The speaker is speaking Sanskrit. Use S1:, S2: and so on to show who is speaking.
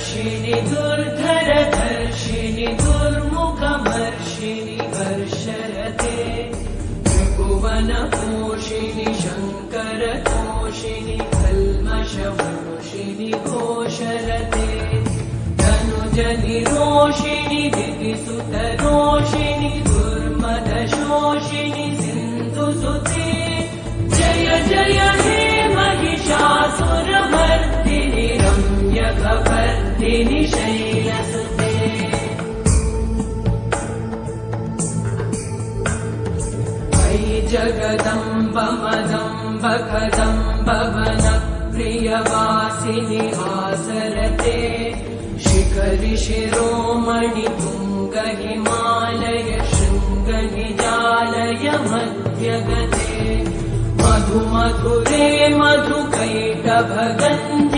S1: दक्षिणि दुर्धरधर्षिणि दुर्मुखमर्षिणि वर्षरते त्रिभुवनपोषिणि शङ्करतोषिणि कल्मषमोषिणि घोषरते धनुजनिरोषिणि दितिसुतरोषिणि दुर्मदशोषिणि सिन्धुसुते जय जय हे महिषासुरमर्दिनि रम्यकपर्दिनि शैलसुते अयि जगदम्ब मदम्ब कदम्ब वनप्रियवासिनि आसरते शिखरि शिरोमणि तुङ्ग हिमालय शृङ्ग निजालय मध्यगते मधु मधुरे मधुकैटभगन्ध